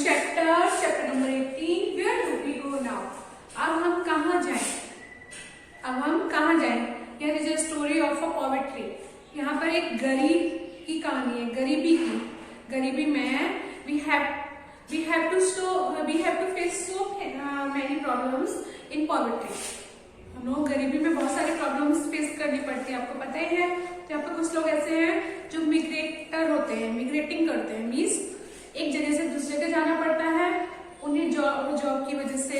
Chapter number 18, where do we go now. अब हम कहाँ जाएं? Here is a story of a poverty. यहाँ पर एक गरीब की कहानी है, गरीबी में we have to face so many problems in poverty. हम लोग गरीबी में बहुत सारे प्रॉब्लम्स फेस करनी पड़ती है, आपको पता ही है। तो यहाँ पर कुछ लोग ऐसे हैं जो मिग्रेटिंग करते हैं, मीन्स एक जगह से दूसरे जगह जाना पड़ता है उन्हें जॉब की वजह से,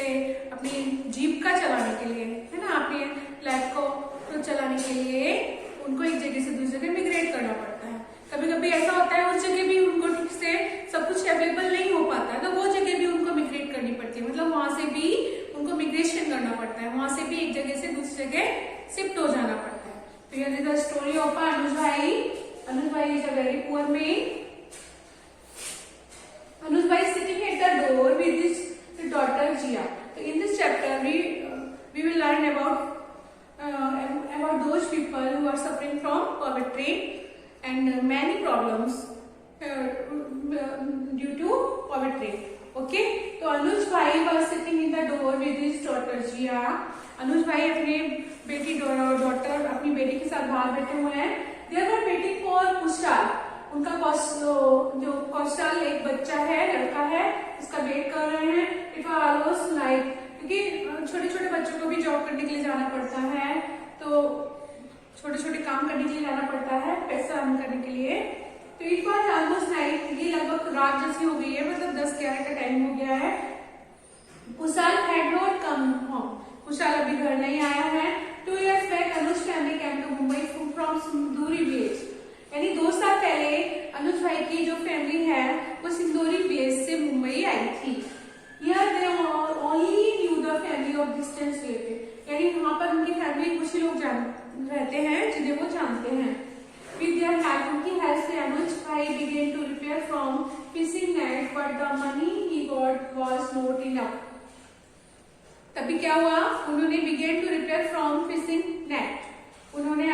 अपनी जीविका चलाने के लिए, है ना, अपने लाइफ को चलाने के लिए उनको एक जगह से दूसरी जगह मिग्रेट करना पड़ता है। कभी कभी ऐसा होता है उस जगह भी उनको ठीक से सब कुछ अवेलेबल नहीं हो पाता है, तो वो जगह भी उनको मिग्रेट करनी पड़ती है, मतलब वहां से भी उनको मिग्रेशन करना पड़ता है, वहां से भी एक जगह से दूसरी जगह शिफ्ट हो जाना पड़ता है। तो here is the story of Anuj भाई is a very poor man. Anuj Bhai is sitting at the door with his daughter Jia. So in this chapter, we will learn about those people who are suffering from poverty and many problems due to poverty. Okay? तो Anuj Bhai was sitting in the door with his daughter Jia. Anuj Bhai अपने daughter अपनी बेटी के साथ बाहर बैठे हुए हैं। They were waiting for Kushal. उनका जो कौशल एक बच्चा है, लड़का है, उसका वेट कर रहे हैं। इट वाज ऑलमोस्ट नाइट, क्योंकि छोटे छोटे बच्चों को भी जॉब करने के लिए जाना पड़ता है, तो छोटे छोटे काम करने के लिए जाना पड़ता है, पैसा अर्न करने के लिए। तो इट वाज ऑलमोस्ट नाइट, ये लगभग रात जैसी हो गई है, मतलब 10-11 का टाइम हो गया है। Kushal had not come home, Kushal अभी घर नहीं आया है। 2 years back Anuj family came to Mumbai from Sindoori village, यानी 2 साल पहले अनुज भाई की जो फैमिली है वो सिंदूरी विलेज से मुंबई आई थी। Here they only knew the family of distant relative, यानी वहाँ पर उनकी फैमिली कुछ ही लोग रहते हैं जिन्हें वो जानते हैं। With their help, उनकी हेल्प से अनुज भाई began to prepare from fishing net, but the money he got was not enough. तभी क्या हुआ, उन्होंने began to prepare from fishing net, उन्होंने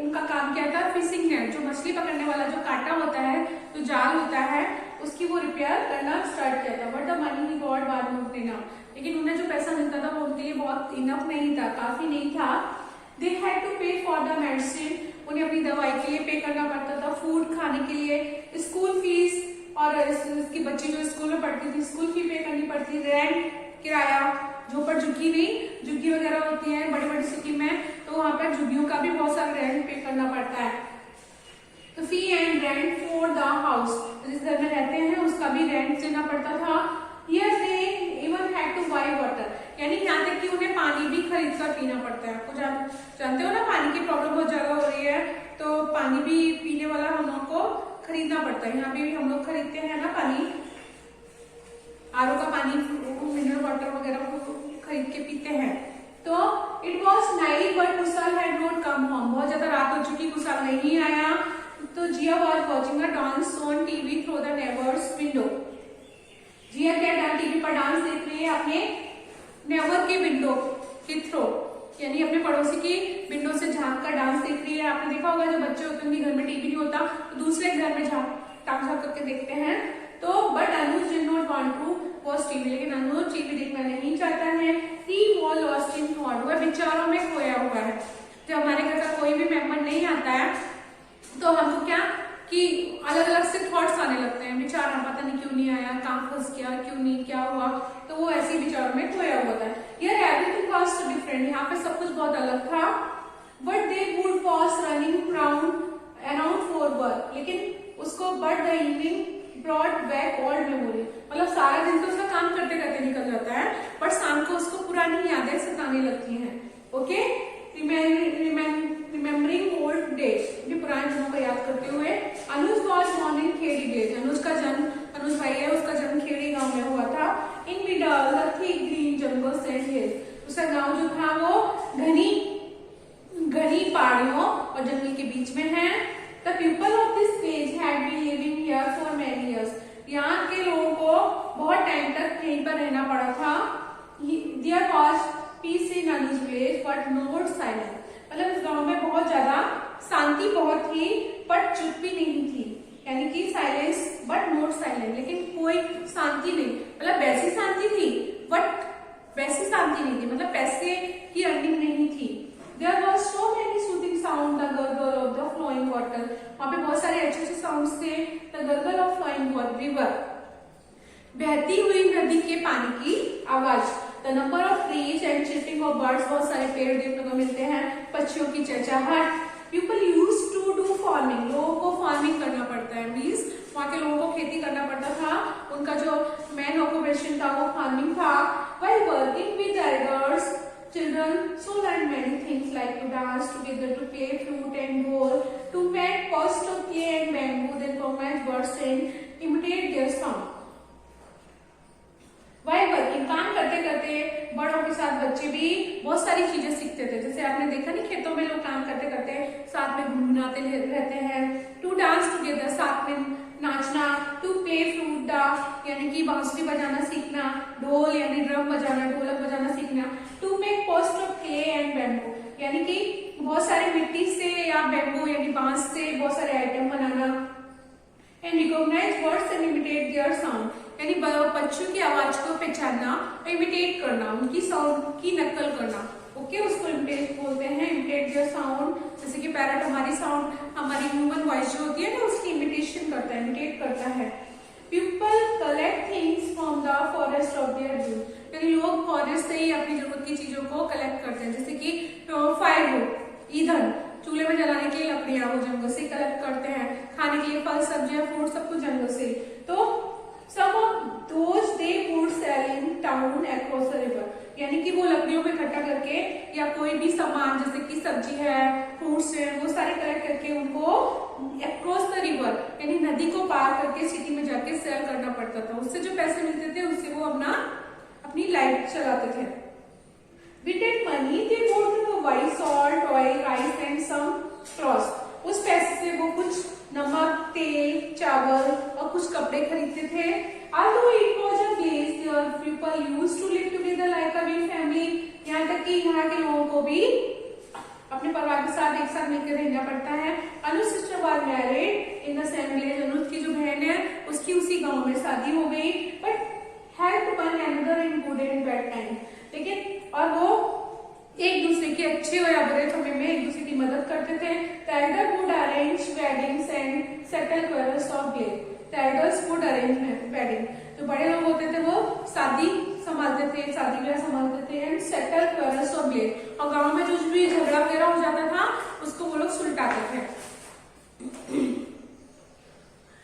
उनका काम क्या था, फिशिंग नेट, जो मछली पकड़ने वाला जो कांटा होता है, जो जाल होता है, उसकी वो रिपेयर करना स्टार्ट किया था। But the money he got was not enough, लेकिन उन्हें जो पैसा मिलता था वो उनके लिए बहुत इनफ नहीं था, काफी नहीं था। दे हैड टू पे फॉर द मेडिसिन, उन्हें अपनी दवाई के लिए पे करना पड़ता था, फूड खाने के लिए, स्कूल फीस, और इसकी बच्ची जो स्कूल में पढ़ती थी स्कूल फी पे करनी पड़ती, रेंट, किराया, झोपड़ झुग्गी वगैरह होती है बड़ी बड़ी सिटी में, तो वहां पर झुग्गियों का भी बहुत सारा रेंट पे करना पड़ता है। तो fee and rent for the house, जिस घर में रहते हैं उसका भी रेंट देना पड़ता था। Yes, they even had to buy water, यानी यहाँ तक कि उन्हें पानी भी खरीद कर पीना पड़ता है। आपको जानते हो ना, पानी की प्रॉब्लम बहुत ज्यादा हो रही है, तो पानी भी पीने वाला हम लोग को खरीदना पड़ता है। यहाँ भी हम लोग खरीदते हैं ना पानी, आरओ का पानी, मिनरल वाटर वगैरह खरीद के पीते हैं। तो it was night but Kushal had not come home, बहुत ज्यादा रात हो चुकी, कुशाल नहीं आया। तो Jiya was watching a dance on TV through the neighbours window, Jiya क्या टीवी पर डांस देख रही है अपने नेबर के विंडो के थ्रू, यानी अपने पड़ोसी की विंडो से झांक कर डांस देख रही है। आपने देखा होगा, जो बच्चे होते हैं उनके घर में टीवी नहीं होता तो दूसरे घर में झांक करके देखते हैं। तो but Anuj did not want to watch TV, लेकिन अनुज टीवी देखना नहीं चाहता है। He was lost in thought, वह विचारों में खोया हुआ है। जब हमारे घर का कोई भी मेंबर नहीं आता है तो हमको क्या कि अलग अलग से थॉट्स आने लगते हैं, विचार, पता नहीं क्यों नहीं आया, कहाँ फंस गया, क्यों नहीं, क्या हुआ, तो वो ऐसे विचारों में खोया हुआ था। यार एवरीथिंग वाज सो डिफरेंट, यहाँ पे सब कुछ बहुत अलग था। But they would was running around for work, लेकिन उसको but the evening brought back old memory, मतलब सारा दिन तो उसका काम करते करते निकल जाता है, बट शाम को उसको पुरानी यादें सताने लगती हैं। ओके, रिमेम्बरिंग ओल्ड डेज, पुराने दिनों को याद करते हुए। Anuj was born in Khedi village, Anuj भाई है, उसका जन्म खेड़ी गांव में हुआ था। In middle the thick green jungles and hills, उसका गांव जो था वो घनी पहाड़ियों और जंगल के बीच में है। The people of this village had been living here for many years, यहाँ के लोगों को बहुत टाइम तक यहीं पर रहना पड़ा था। There was peace in Anuj village but not silence, मतलब इस गांव में बहुत ज्यादा शांति बहुत थी, पर चुप्पी नहीं थी। यानी कि साइलेंस बट नॉट साइलेंट, लेकिन कोई शांति नहीं, मतलब वैसी शांति थी बट वैसी शांति नहीं थी, मतलब पैसे की अर्निंग नहीं थी। There was so many soothing sound, the gurgle of the flowing water, वहाँ पे बहुत सारे अच्छे अच्छे साउंड्स थे। The gurgle of flowing river, बहती हुई नदी के पानी की आवाज। The number of trees and chirping of birds, बहुत सारे पेड़ देखने को मिलते हैं, पक्षियों की चहचहाट। People used to do farming, लोगों को फार्मिंग करना पड़ता है, मीन्स वहाँ के लोगों को खेती करना पड़ता था, उनका जो मेन ऑक्यूपेशन था वो फार्मिंग था। While working with elders, children so learned many things like to dance together, to play flute and bowl, to make posts of clay and bamboo, then recognize birds and imitate their sound. While working, काम करते करते बड़ों के साथ बच्चे भी बहुत सारी चीजें सीखते थे। जैसे आपने देखा नहीं, खेतों में लोग काम करते करते साथ में गुनगुनाते रहते हैं। टू डांस टुगेदर, साथ में नाचना। टू प्ले फ्लूट, यानी कि बांसुरी बजाना सीखना। ढोल यानी ड्रम बजाना, ढोलक बजाना सीखना। To make post of clay and bamboo, यानी कि बहुत सारे मिट्टी से या बैम्बू यानी बांस से बहुत सारे आइटम बनाना। And recognize words and imitate their sound, यानी पक्षियों की आवाज को पहचानना, इमिटेट करना, उनकी साउंड की नकल करना। ओके, उसको इमिटेट बोलते हैं, इमिटेट देयर साउंड। जैसे कि पैरट हमारी साउंड, हमारी ह्यूमन वॉइस जो होती है ना, उसकी इमिटेशन करता है, इमिटेट करता है। People collect things from the forest of their use, यानी लोग फॉरेस्ट से ही अपनी जरूरत की चीजों को कलेक्ट करते हैं। जैसे कि फायरवुड, ईंधन, चूल्हे में जलाने के लिए लकड़ियां वो जंगल से कलेक्ट करते हैं, खाने के लिए फल सब्जियां फ्रूट सब कुछ जंगल से। तो some of those they would sell in town across the river, यानी कि वो लकड़ियों में इकट्ठा करके या कोई भी सामान जैसे कि सब्जी है, फ्रूट्स है, वो सारे कलेक्ट करके उनको अक्रॉस द रिवर यानी नदी को पार करके सिटी में जाके सेल करना पड़ता था। उससे जो पैसे मिलते थे उससे वो अपनी लाइफ चलाते थे। With that money they bought white salt, oil, rice and some cloth, उस पैसे से वो कुछ नमक, तेल, चावल और कुछ कपड़े खरीदते थे। Although it was a place where people used to live together like a big family, यहाँ तक कि यहाँ के लोगों को भी अपने परिवार के साथ एक साथ मिलकर रहना पड़ता है। Anuj sister was married in the same village, Anuj की जो बहन है उसकी उसी गांव में शादी हो गई। But helped one another in good and bad time, लेकिन और वो एक दूसरे के अच्छे या बुरे समय में एक दूसरे की मदद करते थे। The elder would arrange weddings and settle quarrels of guilt. The elders would arrange wedding, जो बड़े लोग होते थे वो शादी संभालते थे, शादी ब्याह संभालते थे। एंड सेटल क्वेरल्स ऑफ गुइल्ट, और गांव में जो भी झगड़ा वगैरह हो जाता था उसको वो लोग सुलटाते थे।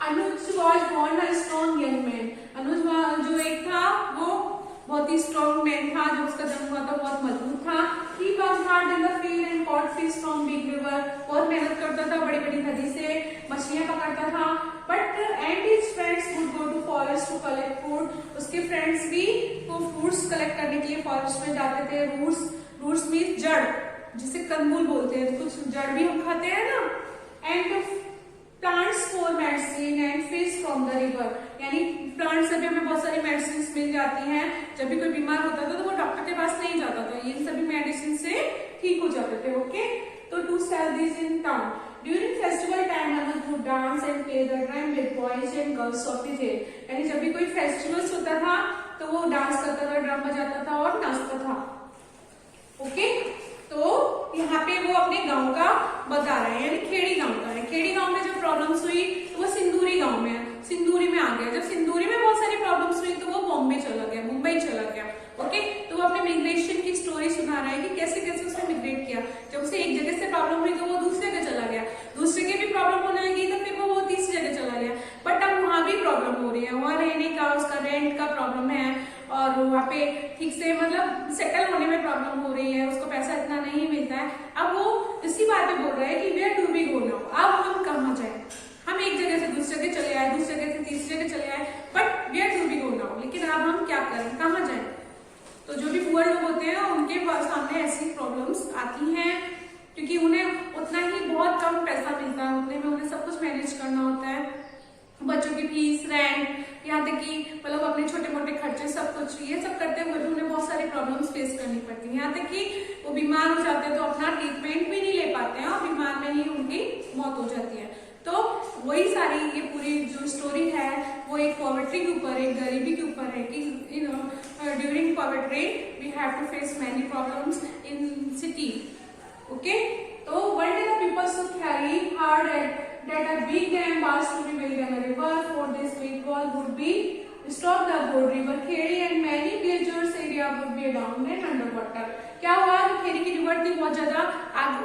अनुज was born a strong young man, अनुज जो एक था वो बहुत ही स्ट्रॉन्ग मैन था, जो उसका जन्म हुआ था बहुत मजबूत था। He worked hard in the field and caught fish from big river, बहुत मेहनत करता था, बड़ी बड़ी नदी से मछलियां पकड़ता था। But and his friends would go to forest to collect food, उसके फ्रेंड्स भी वो फ्रूट्स कलेक्ट करने के लिए फॉरेस्ट में जाते थे। रूट्स मीन्स जड़, जिसे कंदमूल बोलते हैं, कुछ जड़ भी हम खाते हैं ना। And plants for medicine and fish from the river, यानी प्लांट से भी हमें बहुत सारी मेडिसिन मिल जाती हैं। जब भी कोई बीमार होता था तो वो डॉक्टर के पास नहीं जाता था, ये सभी मेडिसिन से ठीक हो जाते थे। ओके, तो to sell this in town during festival time, Anuj would dance and play the drum with boys and girls of his age, यानी जब भी कोई फेस्टिवल्स होता था तो वो डांस करता था, ड्रम बजाता था और नाचता था। ओके, तो यहाँ पे वो अपने गांव का बता रहे हैं, यानी खेड़ी गांव का है। खेड़ी गांव में जब प्रॉब्लम्स हुई तो वो सिंदूरी गांव में, सिंदूरी में आ गया। जब सिंदूरी में बहुत सारी प्रॉब्लम्स हुई तो वो बॉम्बे चला गया, मुंबई चला गया। ओके, तो वो अपने मिग्रेशन की स्टोरी सुना रहा है कि कैसे कैसे उसने मिग्रेट किया। जब उसे एक जगह से प्रॉब्लम हुई तो वो दूसरे जगह चला गया, दूसरे के भी प्रॉब्लम होने लगी तो फिर वो तीसरी जगह चला गया। बट अब वहां भी प्रॉब्लम हो रही है, वहां रहने का, उसका रेंट का प्रॉब्लम है, और वहाँ पे ठीक से मतलब सेटल होने में प्रॉब्लम हो रही है, उसको पैसा इतना नहीं मिलता है। अब वो इसी बात पे बोल रहा है कि where do we go now, अब हम कहाँ जाए। हम एक जगह से दूसरी जगह चले आए, दूसरी जगह से तीसरी जगह चले आए, but where do we go now, लेकिन अब हम क्या करें, कहाँ जाए। तो जो भी पुअर लोग होते हैं उनके सामने ऐसी प्रॉब्लम्स आती हैं, क्योंकि उन्हें उतना ही बहुत कम पैसा मिलता है, उतने में उन्हें सब कुछ मैनेज करना होता है, बच्चों की फीस, रेंट, यहाँ तक कि मतलब अपने छोटे मोटे खर्चे सब कुछ, ये सब करते हुए भी उन्हें बहुत सारी प्रॉब्लम्स फेस करनी पड़ती हैं। यहाँ तक कि वो बीमार हो जाते हैं तो अपना ट्रीटमेंट भी नहीं ले पाते हैं और बीमार में ही उनकी मौत हो जाती है। तो वही सारी ये पूरी जो स्टोरी है वो एक पॉवर्टी के ऊपर, एक गरीबी के ऊपर है कि during poverty we have to face many problems in city. Okay, तो one day the people should carry hard that a big dam was to be built on a river. For this big wall would be stop the broad river Kheri and many villagers area would be down and underwater. क्या हुआ कि खेरी की river थी बहुत ज्यादा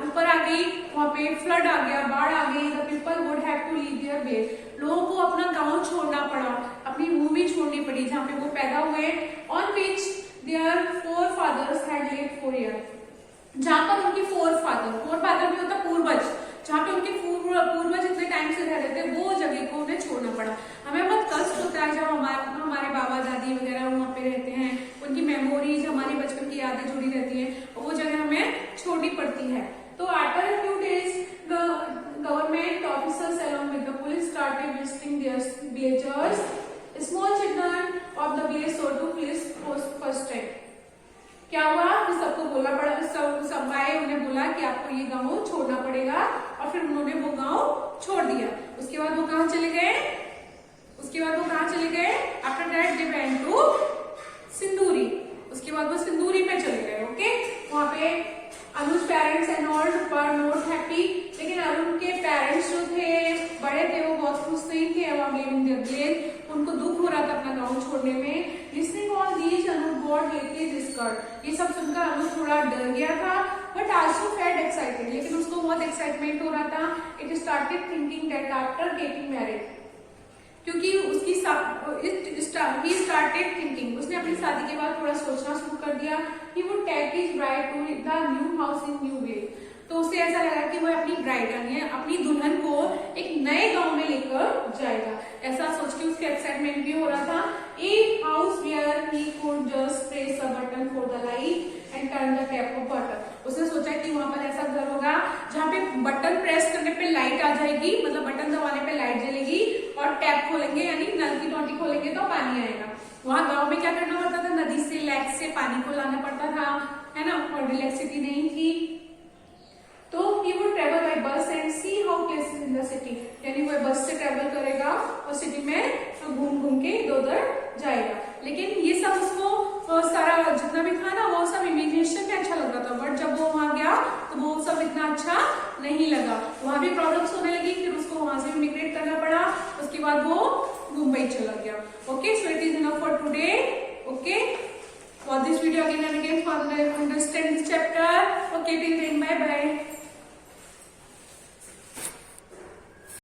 ऊपर आ गई, वहाँ पे फ्लड आ गया, बाढ़ आ गई. The people would have to leave their village. लोगों को अपना गांव छोड़ना पड़ा, अपनी भूमि छोड़नी पड़ी जहाँ पे वो पैदा हुए. On which their forefathers had lived for years. जहाँ पर उनकी फोरफादर भी होता पूर्वज, जहाँ पे उनके पूर्वज इतने टाइम से रह रहे थे, वो जगह को उन्हें छोड़ना पड़ा. हमें बहुत कष्ट होता है जब हमारे बाबा दादी वगैरह वहाँ पे रहते हैं, उनकी मेमोरीज, हमारी बचपन की यादें जुड़ी रहती हैं, और वो जगह हमें छोड़नी पड़ती है. तो after a few days the government officers along with the police started visiting their villagers. Small children of the village saw to police first time. क्या हुआ कि सबको बोलना पड़ा, सब आए, उन्हें बोला कि आपको ये गांव छोड़ना पड़ेगा, और फिर उन्होंने वो गांव छोड़ दिया. उसके बाद वो कहाँ चले गए? After that they went to Sindoori. उसके बाद वो सिंदूरी में चले गए. ओके, वहाँ पे Anuj parents and all were not happy. लेकिन अरुण के पेरेंट्स जो थे, बड़े थे, वो बहुत खुश नहीं थे अबाउट लिविंग देयर विलेज. उनको दुख हो रहा था अपना गांव छोड़ने में. Listening all these Anu got लिटली discard. ये सब सुनकर अनु थोड़ा डर गया था, बट आल्सो फेल्ट एक्साइटेड. लेकिन उसको बहुत एक्साइटमेंट हो रहा था. It started thinking that after getting married, क्योंकि उसकी he started thinking, उसने अपनी शादी के बाद थोड़ा सोचना शुरू कर दिया. he would take his bride to the new house in new village. तो उसे ऐसा लगा कि वो अपनी ब्राइड यानी अपनी दुल्हन को एक नए गांव में लेकर जाएगा. ऐसा सोच के उसके एक्साइटमेंट भी हो रहा था. A house where he could just press a button for the light and turn the tap of water. उसने सोचा कि वहां पर ऐसा घर होगा जहाँ पे बटन प्रेस करने पे लाइट आ जाएगी, मतलब बटन दबाने पे लाइट जलेगी, और टैप खोलेंगे यानी नल की टोटी खोलेंगे तो पानी आएगा. वहां गांव में क्या करना पड़ता था? नदी से, लेक से पानी को लाना पड़ता था, है ना, और इलेक्ट्रिसिटी नहीं थी. तो he would travel by bus and see how places in the city. यानी वो बस से ट्रेवल करेगा और सिटी में घूम के इधर जाएगा. लेकिन ये सब उसको सारा जितना भी था ना, वो सब इमेजिनेशन में अच्छा लग रहा था, बट जब वो वहां गया तो वो सब इतना अच्छा नहीं लगा. वहां भी प्रॉब्लम्स होने लगी, फिर उसको वहां से इमिग्रेट करना पड़ा. उसके बाद वो मुंबई चला गया. Okay, so it is enough for today. Okay, for this video again and again for understand this chapter. Okay, till